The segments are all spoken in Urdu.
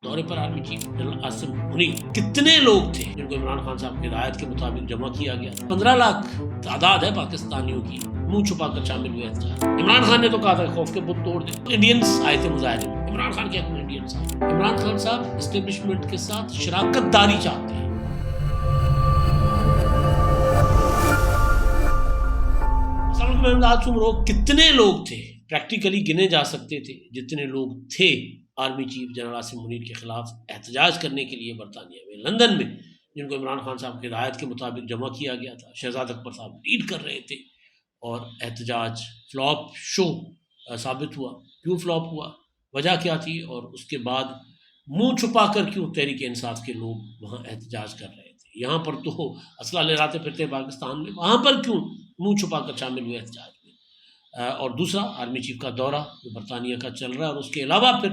دورے پر army chief general Asim Munir کتنے لوگ تھے جن کو عمران خان صاحب کی ہدایت کے مطابق جمع کیا گیا؟ 15 لاکھ تعداد ہے پاکستانیوں کی منہ چھپا کر شامل ہوئے احتجاج۔ عمران خان نے تو کہا تھا خوف کے بت توڑ دیں، انڈینز آئے تھے مظاہرے میں۔ عمران خان کے انڈینز آئے۔ عمران خان صاحب اسٹیبلشمنٹ کے ساتھ شراکت داری چاہتے ہیں۔ کتنے لوگ تھے؟ پریکٹیکلی گنے جا سکتے تھے جتنے لوگ تھے army chief general Asim Munir کے خلاف احتجاج کرنے کے لیے برطانیہ میں، لندن میں، جن کو عمران خان صاحب کی ہدایت کے مطابق جمع کیا گیا تھا۔ شہزاد اکبر صاحب لیڈ کر رہے تھے اور احتجاج فلاپ شو ثابت ہوا۔ کیوں فلاپ ہوا؟ وجہ کیا تھی؟ اور اس کے بعد منہ چھپا کر کیوں تحریک انصاف کے لوگ وہاں احتجاج کر رہے تھے؟ یہاں پر تو اسلحہ لہراتے پھرتے پاکستان میں، وہاں پر کیوں منہ چھپا کر شامل ہوئے احتجاج میں؟ اور دوسرا آرمی چیف کا دورہ جو برطانیہ کا چل رہا ہے، اور اس کے علاوہ پھر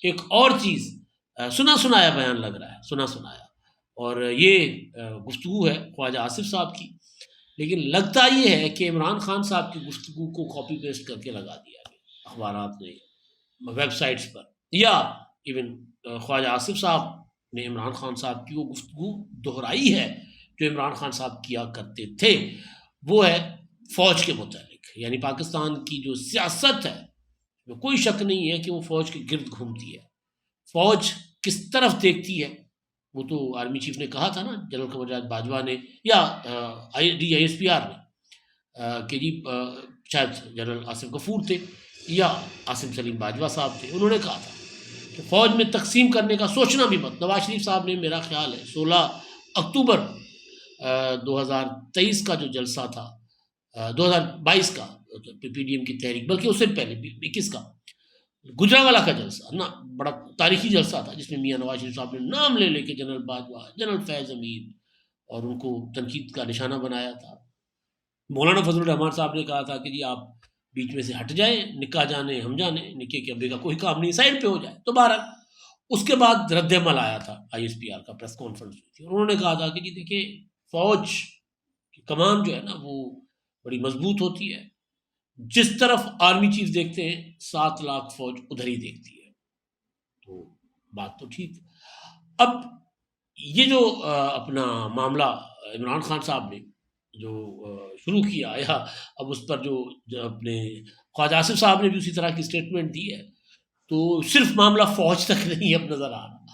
ایک اور چیز سنا سنایا بیان لگ رہا ہے، سنا سنایا، اور یہ گفتگو ہے خواجہ آصف صاحب کی، لیکن لگتا یہ ہے کہ عمران خان صاحب کی گفتگو کو کاپی پیسٹ کر کے لگا دیا گیا اخبارات نے، ویب سائٹس پر، یا ایون خواجہ آصف صاحب نے عمران خان صاحب کی وہ گفتگو دہرائی ہے جو عمران خان صاحب کیا کرتے تھے۔ وہ ہے فوج کے متعلق، یعنی پاکستان کی جو سیاست ہے، کوئی شک نہیں ہے کہ وہ فوج کے گرد گھومتی ہے۔ فوج کس طرف دیکھتی ہے وہ تو آرمی چیف نے کہا تھا نا، جنرل قمر جاوید باجوہ نے، یا DISPR نے، کہ جی شاید جنرل آصف غفور تھے یا عاصم سلیم باجوہ صاحب تھے، انہوں نے کہا تھا کہ فوج میں تقسیم کرنے کا سوچنا بھی مت۔ نواز شریف صاحب نے، میرا خیال ہے 16 اکتوبر 2023 کا جو جلسہ تھا، 2022 کا PDM کی تحریک، بلکہ اس سے پہلے 21 کا گجرانوالہ کا جلسہ نا، بڑا تاریخی جلسہ تھا، جس میں میاں نواز شریف صاحب نے نام لے لے کے جنرل باجوہ، جنرل فیض امین، اور ان کو تنقید کا نشانہ بنایا تھا۔ مولانا فضل الرحمان صاحب نے کہا تھا کہ جی آپ بیچ میں سے ہٹ جائیں، نکاح جانے ہم جانے، نکے کے ابے کا کوئی کام نہیں، سائڈ پہ ہو جائے۔ تو بہرحال اس کے بعد رد عمل آیا تھا، ISPR کا پریس کانفرنس ہوئی تھی، اور انہوں نے کہا تھا کہ جی دیکھیں فوج کی کمان جو ہے نا وہ بڑی مضبوط ہوتی ہے، جس طرف آرمی چیف دیکھتے ہیں 7 لاکھ فوج ادھر ہی دیکھتی ہے۔ تو بات تو ٹھیک۔ اب یہ جو اپنا معاملہ عمران خان صاحب نے جو شروع کیا، یا اب اس پر جو اپنے خواجہ آصف صاحب نے بھی اسی طرح کی اسٹیٹمنٹ دی ہے، تو صرف معاملہ فوج تک نہیں اب نظر آ رہا،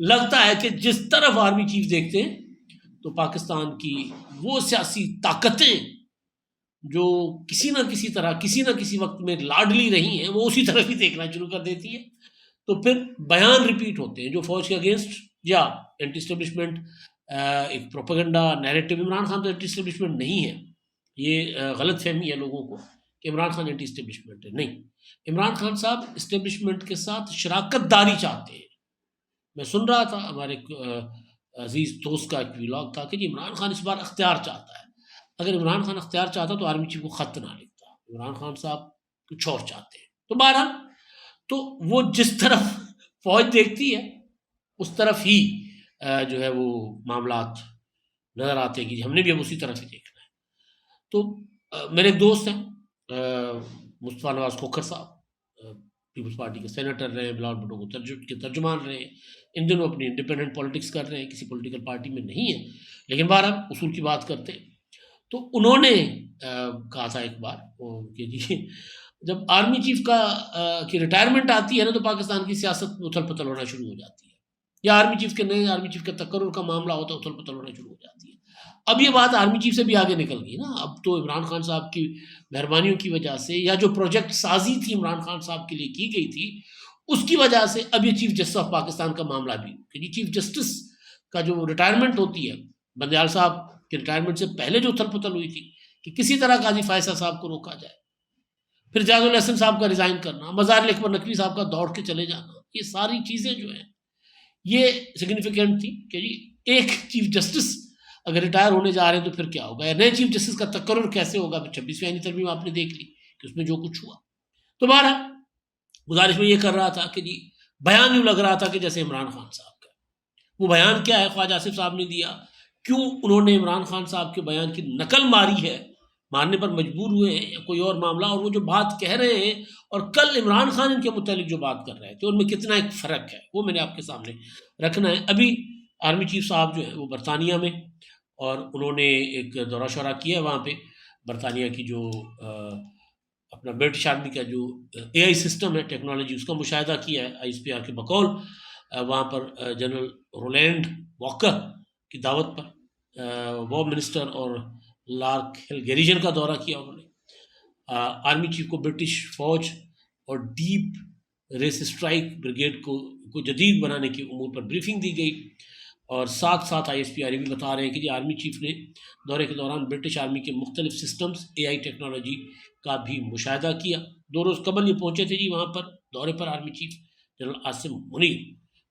لگتا ہے کہ جس طرف آرمی چیف دیکھتے ہیں تو پاکستان کی وہ سیاسی طاقتیں جو کسی نہ کسی طرح کسی نہ کسی وقت میں لاڈلی رہی ہیں، وہ اسی طرف ہی دیکھنا شروع کر دیتی ہیں۔ تو پھر بیان ریپیٹ ہوتے ہیں جو فوج کے اگینسٹ یا اینٹی اسٹیبلشمنٹ، ایک پروپیگنڈا نیریٹو۔ عمران خان تو اینٹی اسٹیبلشمنٹ نہیں ہے، یہ غلط فہمی ہے لوگوں کو کہ عمران خان اینٹی اسٹیبلشمنٹ ہے، نہیں۔ عمران خان صاحب اسٹیبلشمنٹ کے ساتھ شراکت داری چاہتے ہیں۔ میں سن رہا تھا، ہمارے عزیز دوست کا ایک ویلاگ تھا کہ جی عمران خان اس بار اختیار چاہتا ہے۔ اگر عمران خان اختیار چاہتا تو آرمی چیف کو خط نہ لکھتا، عمران خان صاحب کچھ اور چاہتے ہیں۔ تو بہرحال تو وہ جس طرف فوج دیکھتی ہے اس طرف ہی جو ہے وہ معاملات نظر آتے ہیں کہ ہم نے بھی اب اسی طرف ہی دیکھنا ہے۔ تو میرے ایک دوست ہیں مصطفیٰ نواز کھوکھر صاحب، پیپلز پارٹی کے سینیٹر رہے، بلاول بھٹو کے ترجمان رہے، ان دنوں اپنی انڈیپینڈنٹ پولیٹکس کر رہے ہیں، کسی پولیٹیکل پارٹی میں نہیں ہیں، لیکن بہرحال اصول کی بات کرتے ہیں۔ تو انہوں نے کہا تھا ایک بار کہ جی جب آرمی چیف کی ریٹائرمنٹ آتی ہے نا تو پاکستان کی سیاست اتھل پتھل ہونا شروع ہو جاتی ہے، یا آرمی چیف کے نئے آرمی چیف کے تقرر کا معاملہ ہوتا ہے، اتھل پتھل ہونا شروع ہو جاتی ہے۔ اب یہ بات آرمی چیف سے بھی آگے نکل گئی نا، اب تو عمران خان صاحب کی مہربانیوں کی وجہ سے، یا جو پروجیکٹ سازی تھی عمران خان صاحب کے لیے کی گئی تھی اس کی وجہ سے، اب یہ چیف جسٹس آف پاکستان کا معاملہ بھی کہ جی چیف جسٹس کا جو ریٹائرمنٹ ہوتی ہے، بندیال صاحب کہ ریٹائرمنٹ سے پہلے جو اتھل پتھل ہوئی تھی کہ کسی طرح قاضی فائصہ صاحب کو روکا جائے، پھر جاز الحسن صاحب کا ریزائن کرنا، مظاہر اکبر نقوی صاحب کا دوڑ کے چلے جانا، یہ ساری چیزیں جو ہیں یہ سگنیفیکنٹ تھی کہ جی ایک چیف جسٹس اگر ریٹائر ہونے جا رہے ہیں تو پھر کیا ہوگا، یا نئے چیف جسٹس کا تقرر کیسے ہوگا۔ پھر 26ویں آئینی ترمیم آپ نے دیکھ لی کہ اس میں جو کچھ ہوا۔ تو بہرحال گزارش میں یہ کر رہا تھا کہ جی بیان یوں لگ رہا تھا کہ جیسے عمران خان صاحب کا، وہ بیان کیا ہے خواجہ آصف صاحب نے دیا، کیوں انہوں نے عمران خان صاحب کے بیان کی نقل ماری ہے، ماننے پر مجبور ہوئے ہیں یا کوئی اور معاملہ، اور وہ جو بات کہہ رہے ہیں اور کل عمران خان ان کے متعلق جو بات کر رہے تھے ان میں کتنا ایک فرق ہے، وہ میں نے آپ کے سامنے رکھنا ہے۔ ابھی آرمی چیف صاحب جو ہیں وہ برطانیہ میں، اور انہوں نے ایک دورہ شورہ کیا ہے وہاں پہ، برطانیہ کی جو اپنا برٹش آرمی کا جو اے آئی سسٹم ہے، ٹیکنالوجی، اس کا مشاہدہ کیا ہے آئی ایس پی آر کے بقول۔ وہاں پر جنرل رولینڈ واکر کی دعوت پر وار منسٹر اور لارک ہل گیریجن کا دورہ کیا انہوں نے۔ آرمی چیف کو برٹش فوج اور ڈیپ ریس اسٹرائک بریگیڈ کو جدید بنانے کی امور پر بریفنگ دی گئی، اور ساتھ ساتھ آئی ایس پی آر بھی بتا رہے ہیں کہ آرمی چیف نے دورے کے دوران برٹش آرمی کے مختلف سسٹمز، اے آئی ٹیکنالوجی کا بھی مشاہدہ کیا۔ 2 روز قبل یہ پہنچے تھے وہاں پر دورے پر army chief general Asim Munir.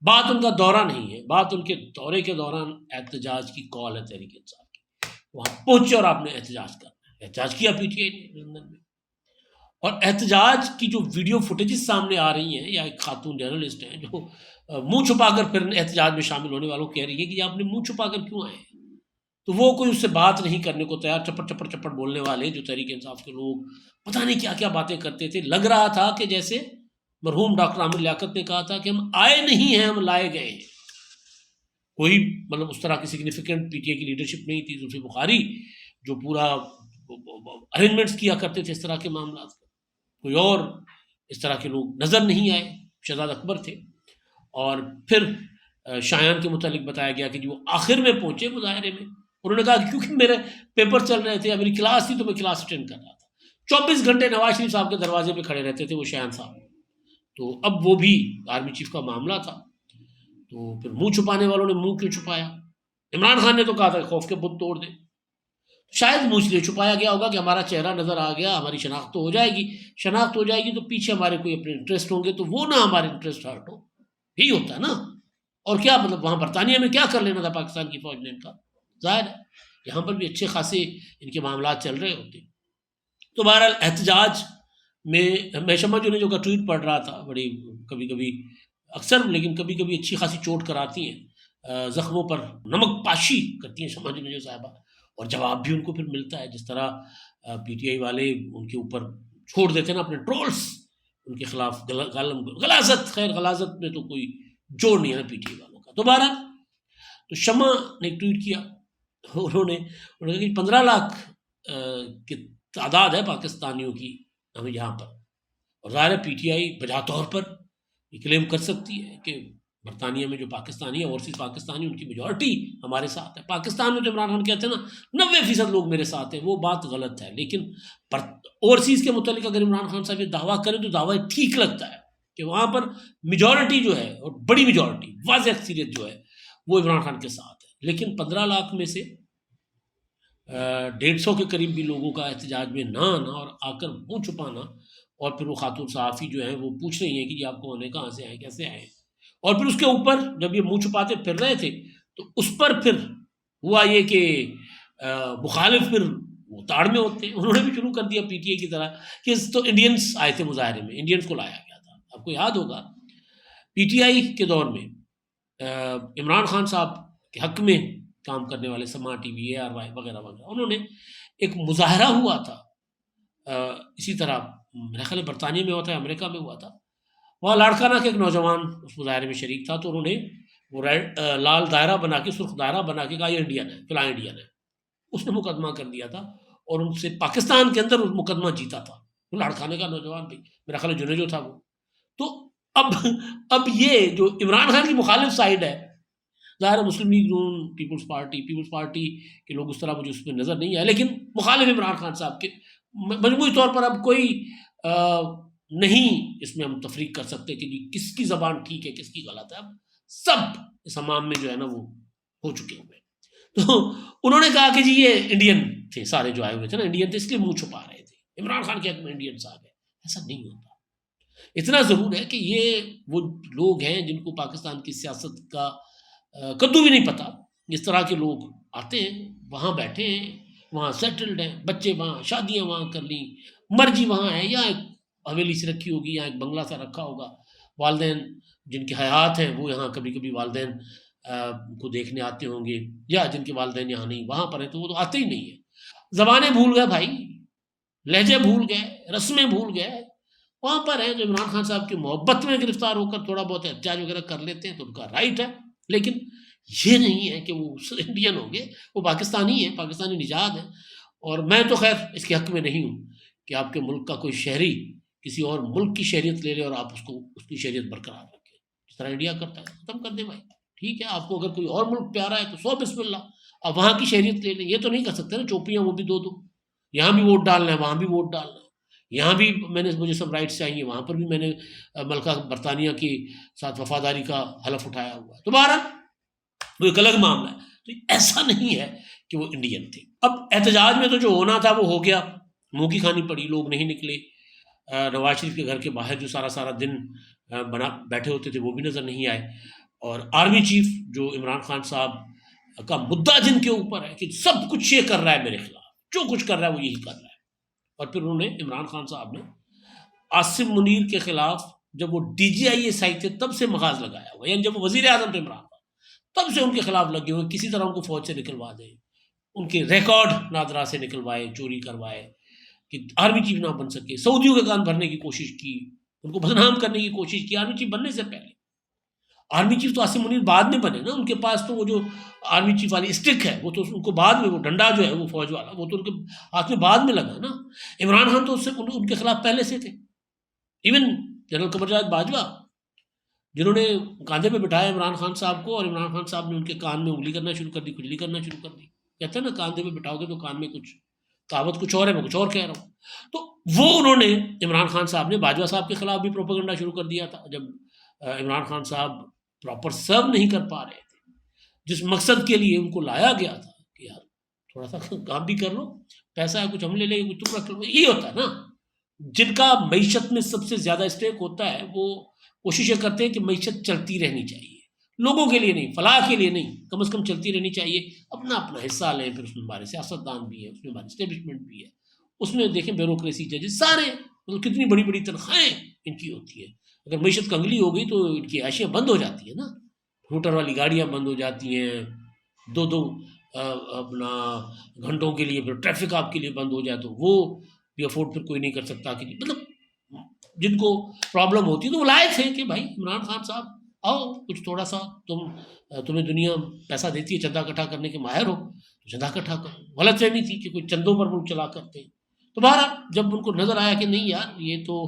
بات ان کا دورہ نہیں ہے، بات ان کے دورے کے دوران احتجاج کی کال ہے تحریک انصاف کی۔ وہاں پہنچے اور آپ نے احتجاج کرنا ہے، احتجاج کیا پی ٹی آئی نے لندن میں۔ اور احتجاج کی جو ویڈیو فوٹیجز سامنے آ رہی ہیں، یا ایک خاتون جرنلسٹ ہیں جو منہ چھپا کر پھر احتجاج میں شامل ہونے والوں کہہ رہی ہے کہ آپ نے منہ چھپا کر کیوں آئے ہیں، تو وہ کوئی اس سے بات نہیں کرنے کو تیار، چپڑ چپڑ چپڑ بولنے والے جو تحریک انصاف کے لوگ پتہ نہیں کیا کیا باتیں کرتے تھے۔ لگ رہا تھا کہ جیسے مرحوم ڈاکٹر عامر لیاقت نے کہا تھا کہ ہم آئے نہیں ہیں، ہم لائے گئے ہیں۔ کوئی مطلب اس طرح کی سگنیفیکنٹ پی ٹی اے کی لیڈرشپ نہیں تھی۔ زلفی بخاری جو پورا ارینجمنٹس کیا کرتے تھے اس طرح کے معاملات، کوئی اور اس طرح کے لوگ نظر نہیں آئے، شہزاد اکبر تھے۔ اور پھر شایان کے متعلق بتایا گیا کہ وہ آخر میں پہنچے مظاہرے میں، انہوں نے کہا کہ کیونکہ میرے پیپر چل رہے تھے، میری کلاس تھی تو میں کلاس اٹینڈ کر رہا تھا۔ 24 گھنٹے نواز شریف صاحب کے دروازے پہ کھڑے رہتے تھے وہ شایان صاحب۔ تو اب وہ بھی آرمی چیف کا معاملہ تھا، تو پھر منہ چھپانے والوں نے منہ کیوں چھپایا؟ عمران خان نے تو کہا تھا کہ خوف کے بت توڑ دیں، شاید منہ اس لیے چھپایا گیا ہوگا کہ ہمارا چہرہ نظر آ گیا، ہماری شناخت تو ہو جائے گی، شناخت ہو جائے گی تو پیچھے ہمارے کوئی اپنے انٹرسٹ ہوں گے، تو وہ نہ ہمارے انٹرسٹ ہرٹ ہو، یہی ہوتا ہے نا۔ اور کیا مطلب وہاں برطانیہ میں کیا کر لینا تھا پاکستان کی فوج نے ان کا؟ ظاہر ہے یہاں پر بھی اچھے خاصے ان کے معاملات چل رہے ہوتے۔ تو بہرحال احتجاج میں شمع جو نے جو کا ٹویٹ پڑھ رہا تھا، بڑی کبھی کبھی اکثر لیکن کبھی کبھی اچھی خاصی چوٹ کراتی ہیں، زخموں پر نمک پاشی کرتی ہیں شمع جو صاحبہ، اور جواب بھی ان کو پھر ملتا ہے، جس طرح پی ٹی آئی والے ان کے اوپر چھوڑ دیتے ہیں نا اپنے ٹرولز ان کے خلاف، غلاظت، خیر غلاظت میں تو کوئی جوڑ نہیں ہے نا پی ٹی آئی والوں کا۔ تو بہرحال تو شمع نے ایک ٹویٹ کیا، انہوں نے کہا کہ 15 لاکھ کی تعداد ہے پاکستانیوں کی ہمیں یہاں پر، اور ظاہر ہے پی ٹی آئی بجا طور پر یہ کلیم کر سکتی ہے کہ برطانیہ میں جو پاکستانی ہے، اوورسیز پاکستانی، ان کی میجورٹی ہمارے ساتھ ہے۔ پاکستان میں جو عمران خان کہتے ہیں نا 90% لوگ میرے ساتھ ہیں، وہ بات غلط ہے، لیکن اوورسیز کے متعلق اگر عمران خان صاحب یہ دعویٰ کریں تو دعویٰ ٹھیک لگتا ہے کہ وہاں پر میجورٹی جو ہے، اور بڑی میجورٹی، واضح اکثریت جو ہے وہ عمران خان کے ساتھ ہے۔ لیکن 15 لاکھ میں سے 150 کے قریب بھی لوگوں کا احتجاج میں نہ آنا اور آ کر منہ چھپانا، اور پھر وہ خاتون صحافی جو ہیں وہ پوچھ رہی ہیں کہ آپ کون ہیں، کہاں سے آئے، کیسے آئے، اور پھر اس کے اوپر جب یہ منہ چھپاتے پھر رہے تھے تو اس پر پھر ہوا یہ کہ مخالف پھر وہ تاڑ میں ہوتے ہیں، انہوں نے بھی شروع کر دیا پی ٹی اے کی طرح کہ تو انڈینس آئے تھے مظاہرے میں، انڈینس کو لایا گیا تھا۔ آپ کو یاد ہوگا پی ٹی آئی کے دور میں عمران خان صاحب کے حق میں کام کرنے والے سما ٹی وی، اے آر وائی وغیرہ وغیرہ، انہوں نے ایک مظاہرہ ہوا تھا اسی طرح، میرا خیال ہے برطانیہ میں ہوا تھا، امریکہ میں ہوا تھا، وہاں لاڑکانہ کے ایک نوجوان اس مظاہرے میں شریک تھا، تو انہوں نے وہ لال دائرہ بنا کے، سرخ دائرہ بنا کے کہا یہ انڈین ہے، فلاں انڈین ہے، اس نے مقدمہ کر دیا تھا اور ان سے پاکستان کے اندر مقدمہ جیتا تھا، وہ لاڑکانہ کا نوجوان بھی، میرا خیال ہے جنیجو تھا وہ۔ تو اب یہ جو عمران خان کی مخالف سائڈ ہے، ظاہر مسلم لیگ نون، پیپلز پارٹی کے لوگ اس طرح مجھے اس میں نظر نہیں آئے، لیکن مخالف عمران خان صاحب کے مجموعی طور پر اب کوئی نہیں اس میں ہم تفریق کر سکتے کہ جی کس کی زبان ٹھیک ہے کس کی غلط ہے، اب سب اس حمام میں جو ہے نا وہ ہو چکے ہوئے۔ تو انہوں نے کہا کہ جی یہ انڈین تھے، سارے جو آئے ہوئے تھے نا انڈین تھے، اس لیے منہ چھپا رہے تھے، عمران خان کے حق میں انڈین صاحب ہے، ایسا نہیں ہوتا۔ اتنا ضرور ہے کہ یہ وہ لوگ ہیں جن کو پاکستان کی سیاست کا کدو بھی نہیں پتا، اس طرح کے لوگ آتے ہیں، وہاں بیٹھے ہیں، وہاں سیٹلڈ ہیں، بچے وہاں، شادیاں وہاں کر لیں، مرضی وہاں ہے، یا ایک حویلی سے رکھی ہوگی یا ایک بنگلہ سا رکھا ہوگا، والدین جن کے حیات ہیں وہ یہاں کبھی کبھی والدین کو دیکھنے آتے ہوں گے، یا جن کے والدین یہاں نہیں وہاں پر ہیں تو وہ تو آتے ہی نہیں ہیں، زبانیں بھول گئے بھائی، لہجے بھول گئے، رسمیں بھول گئے، وہاں پر ہیں جو عمران خان صاحب کی محبت میں گرفتار ہو کر تھوڑا بہت احتجاج وغیرہ کر لیتے ہیں تو ان کا رائٹ ہے، لیکن یہ نہیں ہے کہ وہ انڈین ہوں گے، وہ پاکستانی ہیں، پاکستانی نژاد ہیں. اور میں تو خیر اس کے حق میں نہیں ہوں کہ آپ کے ملک کا کوئی شہری کسی اور ملک کی شہریت لے لے اور آپ اس کی شہریت برقرار رکھیں، جس طرح انڈیا کرتا ہے. ختم کر دیں بھائی، ٹھیک ہے آپ کو اگر کوئی اور ملک پیارا ہے تو سو بسم اللہ آپ وہاں کی شہریت لے لیں. یہ تو نہیں کر سکتے نا چوپیاں وہ بھی دو، یہاں بھی ووٹ ڈالنا ہے وہاں بھی ووٹ ڈالنا ہے، یہاں بھی مجھے سب رائٹس چاہیے، وہاں پر بھی میں نے ملکہ برطانیہ کی ساتھ وفاداری کا حلف اٹھایا ہوا ہے. تو بہرحال وہ ایک الگ معاملہ ہے. تو ایسا نہیں ہے کہ وہ انڈین تھے. اب احتجاج میں تو جو ہونا تھا وہ ہو گیا، منہ کی کھانی پڑی، لوگ نہیں نکلے. نواز شریف کے گھر کے باہر جو سارا دن بیٹھے ہوتے تھے وہ بھی نظر نہیں آئے. اور آرمی چیف جو عمران خان صاحب کا مدعا جن کے اوپر ہے کہ سب کچھ یہ کر رہا ہے میرے خلاف، جو کچھ کر رہا ہے وہ یہی کر رہا ہے. اور پھر انہوں نے عمران خان صاحب نے عاصم منیر کے خلاف جب وہ D G I S I تھے تب سے مغاز لگایا ہوا، یعنی جب وہ وزیر اعظم تھے عمران خان تب سے ان کے خلاف لگے ہوئے کسی طرح ان کو فوج سے نکلوا دیں، ان کے ریکارڈ نادرا سے نکلوائے، چوری کروائے کہ آرمی چیف نہ بن سکے. سعودیوں کے کان بھرنے کی کوشش کی، ان کو بدنام کرنے کی کوشش کی آرمی چیف بننے سے پہلے. آرمی چیف تو عاصم منیر بعد میں بنے نا، ان کے پاس تو وہ جو آرمی چیف والی اسٹک ہے وہ تو ان کو بعد میں، وہ ڈنڈا جو ہے وہ فوج والا وہ تو ان کے ہاتھ میں بعد میں لگا نا. عمران خان تو اس سے ان کے خلاف پہلے سے تھے. ایون جنرل قمر جاوید باجوہ جنہوں نے کاندھے پہ بٹھایا عمران خان صاحب کو، اور عمران خان صاحب نے ان کے کان میں انگلی کرنا شروع کر دی، کھجلی کرنا شروع کر دی. کہتے ہیں نا کاندھے پہ بٹھاؤ گے تو کان میں کچھ کہاوت کچھ اور ہے، میں کچھ اور کہہ رہا ہوں. تو وہ انہوں نے عمران خان صاحب نے باجوہ صاحب کے خلاف بھی پروپیگنڈا شروع کر دیا تھا جب عمران خان صاحب پراپر سرو نہیں کر پا رہے تھے جس مقصد کے لیے ان کو لایا گیا تھا کہ یار تھوڑا سا کام بھی کر لو، پیسہ ہے کچھ ہم لے لیں گے، کچھ تم رکھ لو. یہ ہوتا ہے نا جن کا معیشت میں سب سے زیادہ اسٹیک ہوتا ہے، وہ کوششیں کرتے ہیں کہ معیشت چلتی رہنی چاہیے، لوگوں کے لیے نہیں، فلاح کے لیے نہیں، کم از کم چلتی رہنی چاہیے. اپنا اپنا حصہ لیں. پھر اس میں ہمارے سیاستدان بھی ہیں، اس میں ہماری اسٹیبلشمنٹ بھی ہے، اس میں دیکھیں بیوروکریسی ججز سارے، مطلب کتنی بڑی بڑی تنخواہیں ان کی ہوتی ہیں. اگر معیشت کنگلی ہو گئی تو ان کی عیاشیاں بند ہو جاتی ہیں نا، روٹر والی گاڑیاں بند ہو جاتی ہیں، دو اپنا گھنٹوں کے لیے پھر ٹریفک آپ کے لیے بند ہو جائے تو وہ بھی افورڈ پھر کوئی نہیں کر سکتا. کہ مطلب جن کو پرابلم ہوتی ہے تو وہ لائق ہیں کہ بھائی عمران خان صاحب آؤ کچھ تھوڑا سا تمہیں دنیا پیسہ دیتی ہے، چندہ اکٹھا کرنے کے ماہر ہو تو چندہ اکٹھا کرو. غلط فہمی تھی کہ کوئی چندوں پر ملک چلا کرتے ہیں. تو بہرحال جب ان کو نظر آیا کہ نہیں یار یہ تو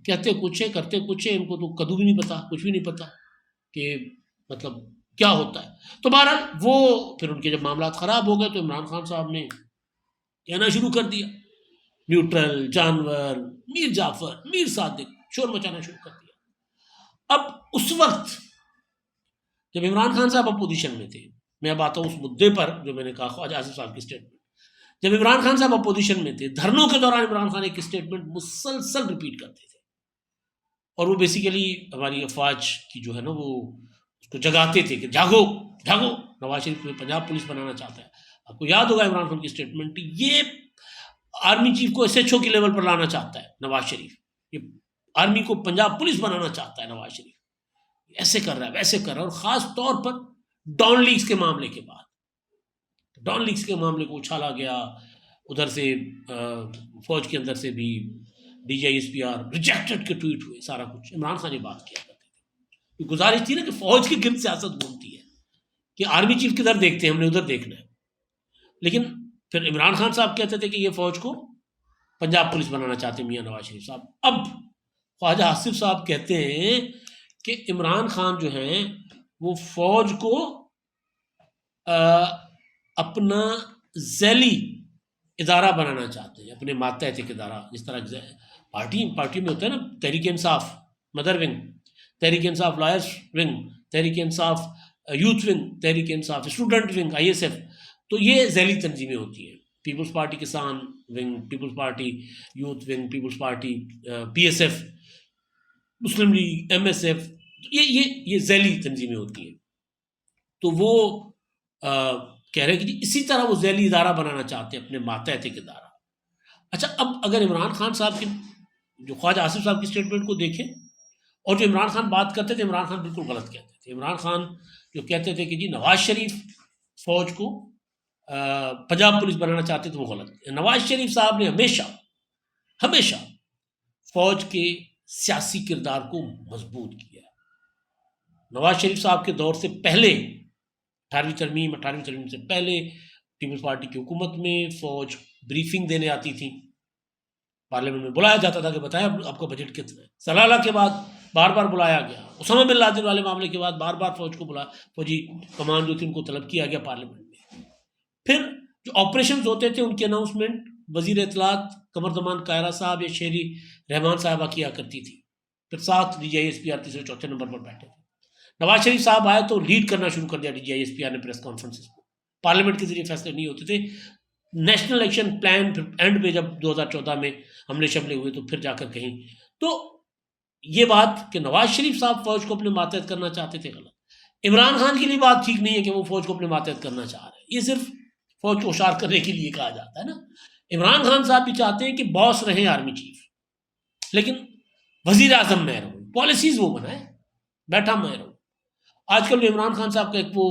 کہتے کچھ ہے کرتے کچھ ہے، ان کو تو کدو بھی نہیں پتا، کچھ بھی نہیں پتا کہ مطلب کیا ہوتا ہے. تو بہرحال وہ پھر ان کے جب معاملات خراب ہو گئے تو عمران خان صاحب نے کہنا شروع کر دیا نیوٹرل، جانور، میر جعفر، میر صادق، شور مچانا شروع کر دیا. اب اس وقت جب عمران خان صاحب اپوزیشن میں تھے، میں اب آتا ہوں اس مدعے پر جو میں نے کہا خواجہ آصف صاحب کی اسٹیٹمنٹ، جب عمران خان صاحب اپوزیشن میں تھے دھرنوں کے دوران عمران خان ایک اسٹیٹمنٹ مسلسل ریپیٹ کرتے تھے، اور وہ بیسیکلی ہماری افواج کی جو ہے نا وہ اس کو جگاتے تھے کہ جاگو جاگو، نواز شریف پنجاب پولیس بنانا چاہتا ہے. آپ کو یاد ہوگا عمران خان کی اسٹیٹمنٹ، یہ آرمی چیف کو ایس ایچ او کی لیول پر لانا چاہتا ہے نواز شریف، یہ آرمی کو پنجاب پولیس بنانا چاہتا ہے نواز شریف، ایسے کر رہا ہے ویسے کر رہا ہے. اور خاص طور پر ڈان لیگز کے معاملے کے بعد، ڈان لیگز کے معاملے کو اچھالا گیا، ادھر سے فوج کے اندر سے بھی D G I S P R rejected کے ٹویٹ ہوئے، سارا کچھ عمران خان یہ بات کیا کرتے تھے. گزارش تھی نا کہ فوج کے گرد سیاست گھومتی ہے کہ آرمی چیف کدھر دیکھتے ہیں ہم نے ادھر دیکھنا ہے. لیکن پھر عمران خان صاحب کہتے تھے کہ یہ فوج کو پنجاب پولیس بنانا چاہتے ہیں میاں نواز شریف صاحب. اب خواجہ آصف صاحب کہتے ہیں کہ عمران خان جو ہیں وہ فوج کو اپنا ذیلی ادارہ بنانا چاہتے ہیں، اپنے ماتحت ادارہ، جس طرح پارٹی میں ہوتا ہے نا تحریک انصاف مدر ونگ، تحریک انصاف لائرس ونگ، تحریک انصاف youth wing, Tehreek Insaf student wing, I S F. تو یہ ذیلی تنظیمیں ہوتی ہیں. پیپلز پارٹی کسان wing, people's party youth wing, people's party P S F, Muslim League, M S F, یہ ذیلی تنظیمیں ہوتی ہیں. تو وہ کہہ رہے ہیں کہ جی اسی طرح وہ ذیلی ادارہ بنانا چاہتے ہیں، اپنے ماتحت ایک ادارہ. اچھا اب اگر عمران خان صاحب کی جو خواجہ آصف صاحب کی اسٹیٹمنٹ کو دیکھیں اور جو عمران خان بات کرتے تھے، عمران خان بالکل غلط کہتے تھے. عمران خان جو کہتے تھے کہ جی نواز شریف فوج کو پنجاب پولیس بنانا چاہتے تھے، وہ غلط. نواز شریف صاحب نے ہمیشہ ہمیشہ فوج کے سیاسی کردار کو مضبوط کیا ہے۔ نواز شریف صاحب کے دور سے پہلے 18ویں ترمیم سے پہلے پیپلز پارٹی کی حکومت میں فوج بریفنگ دینے آتی تھی، پارلیمنٹ میں بلایا جاتا تھا کہ بتائیں آپ کا بجٹ کتنا ہے۔ سلالہ کے بعد بار بار بلایا گیا، اسامہ بن لادن والے معاملے کے بعد بار بار فوجی کمان جو تھی ان کو طلب کیا گیا پارلیمنٹ میں۔ پھر جو آپریشنز ہوتے تھے ان کی اناؤنسمنٹ وزیر اطلاعات قمر زمان کائرہ صاحب یا شہری رحمان صاحبہ کیا کرتی تھی، پھر ساتھ D G I S P R تیسرے چوتھے نمبر پر بیٹھے تھے۔ نواز شریف صاحب آئے تو لیڈ کرنا شروع کر دیا D G I S P R نے پریس کانفرنسز کو، پارلیمنٹ کے ذریعے فیصلے نہیں ہوتے تھے۔ نیشنل الیکشن پلان پھر اینڈ پہ جب 2014 میں حملے شملے ہوئے تو پھر جا کر کہیں تو یہ بات کہ نواز شریف صاحب فوج کو اپنے ماتحت کرنا چاہتے تھے غلط۔ عمران خان کے لیے بات ٹھیک نہیں ہے کہ وہ فوج کو اپنے ماتحت کرنا چاہ رہے ہیں، یہ صرف فوج کو ہوشیار کرنے کے لیے کہا جاتا ہے نا۔ عمران خان صاحب بھی چاہتے ہیں کہ باس رہیں آرمی چیف، لیکن وزیر اعظم میں رہوں، پالیسیز وہ بنائے، بیٹھا میں رہوں۔ آج کل جو عمران خان صاحب کا ایک وہ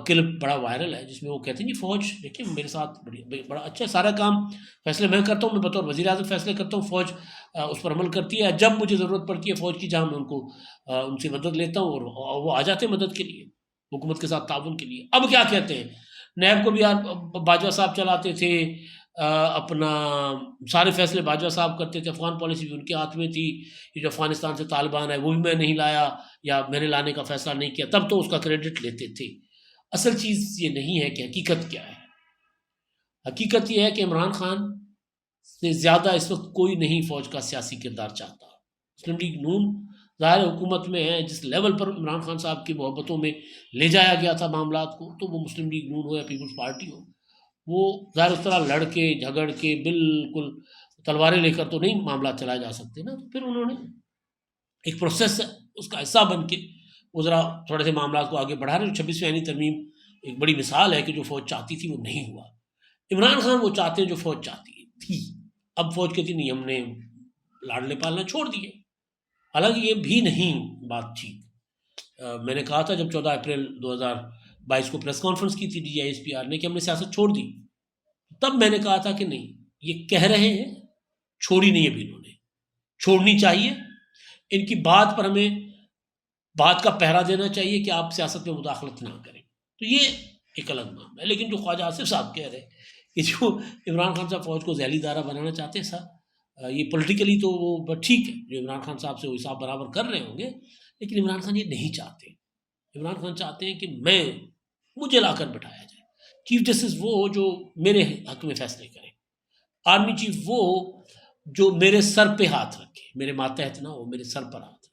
کلپ بڑا وائرل ہے جس میں وہ کہتے ہیں جی فوج دیکھیں میرے ساتھ بڑا اچھا سارا کام فیصلے میں کرتا ہوں، میں بطور وزیر اعظم فیصلے کرتا ہوں، فوج اس پر عمل کرتی ہے، جب مجھے ضرورت پڑتی ہے فوج کی جہاں میں ان سے مدد لیتا ہوں اور وہ آ جاتے ہیں مدد کے لیے، حکومت کے ساتھ تعاون کے لیے۔ اب کیا کہتے ہیں، نیب کو بھی باجوہ صاحب چلاتے تھے، اپنا سارے فیصلے باجوہ صاحب کرتے تھے، افغان پالیسی بھی ان کے ہاتھ میں تھی، یہ جو افغانستان سے طالبان ہے وہ بھی میں نہیں لایا یا میں نے لانے کا فیصلہ نہیں کیا، تب تو اس کا کریڈٹ لیتے تھے۔ اصل چیز یہ نہیں ہے کہ حقیقت کیا ہے، حقیقت یہ ہے کہ عمران خان سے زیادہ اس وقت کوئی نہیں فوج کا سیاسی کردار چاہتا۔ مسلم لیگ نون ظاہر حکومت میں ہے، جس لیول پر عمران خان صاحب کی محبتوں میں لے جایا گیا تھا معاملات کو، تو وہ مسلم لیگ نون ہو یا پیپلز پارٹی ہو، وہ ظاہر اس طرح لڑ کے جھگڑ کے بالکل تلواریں لے کر تو نہیں معاملات چلائے جا سکتے نا۔ تو پھر انہوں نے ایک پروسیس ہے اس کا حصہ بن کے وہ ذرا تھوڑے سے معاملات کو آگے بڑھا رہے ہیں۔ 26ویں آئینی ترمیم ایک بڑی مثال ہے کہ جو فوج چاہتی تھی وہ نہیں ہوا۔ عمران خان وہ چاہتے ہیں جو فوج چاہتی تھی، اب فوج کہتی نہیں ہم نے لاڈلے پالنا چھوڑ دیے، حالانکہ یہ بھی نہیں بات ٹھیک۔ میں نے کہا تھا جب 14 اپریل 2022 کو پریس کانفرنس کی تھی D G I S P R نے کہ ہم نے سیاست چھوڑ دی، تب میں نے کہا تھا کہ نہیں یہ کہہ رہے ہیں، چھوڑی نہیں ابھی انہوں نے، چھوڑنی چاہیے، ان کی بات پر ہمیں بات کا پہرا دینا چاہیے کہ آپ سیاست میں مداخلت نہ کریں۔ تو یہ ایک الگ معاملہ ہے۔ لیکن جو خواجہ آصف صاحب کہہ رہے کہ جو عمران خان صاحب فوج کو ذیلی ادارہ بنانا چاہتے ہیں صاحب، یہ پولیٹیکلی تو وہ ٹھیک ہے، جو عمران خان صاحب سے وہ حساب برابر کر رہے ہوں گے، لیکن عمران خان یہ نہیں چاہتے۔ عمران خان چاہتے ہیں کہ مجھے لا کر بٹھایا جائے، چیف جسٹس وہ ہو جو میرے حق میں فیصلے کرے، آرمی چیف وہ ہو جو میرے سر پہ ہاتھ رکھے، میرے ماتحت نہ ہو، میرے سر پر ہاتھ رکھے۔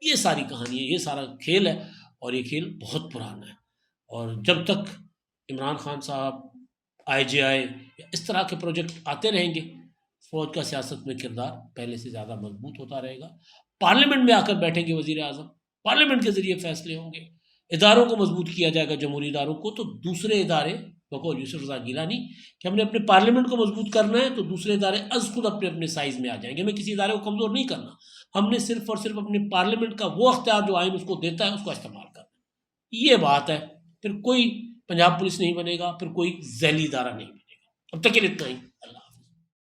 یہ ساری کہانی ہے، یہ سارا کھیل ہے، اور یہ کھیل بہت پرانا ہے۔ اور جب تک عمران خان صاحب آئی جے آئی یا اس طرح کے پروجیکٹ آتے رہیں گے، فوج کا سیاست میں کردار پہلے سے زیادہ مضبوط ہوتا رہے گا۔ پارلیمنٹ میں آ کر بیٹھیں گے وزیر اعظم، پارلیمنٹ کے ذریعے فیصلے ہوں گے، اداروں کو مضبوط کیا جائے گا، جمہوری اداروں کو، تو دوسرے ادارے بقول یوسف رضا گیلانی کہ ہم نے اپنے پارلیمنٹ کو مضبوط کرنا ہے، تو دوسرے ادارے از خود اپنے اپنے سائز میں آ جائیں گے۔ ہمیں کسی ادارے کو کمزور نہیں کرنا، ہم نے صرف اور صرف اپنے پارلیمنٹ کا وہ اختیار جو آئین اس کو دیتا ہے اس کو استعمال کرنا۔ یہ بات ہے، پھر کوئی پنجاب پولیس نہیں بنے گا، پھر کوئی ذیلی ادارہ نہیں بنے گا۔ اب تک کے لیے اتنا ہی، اللہ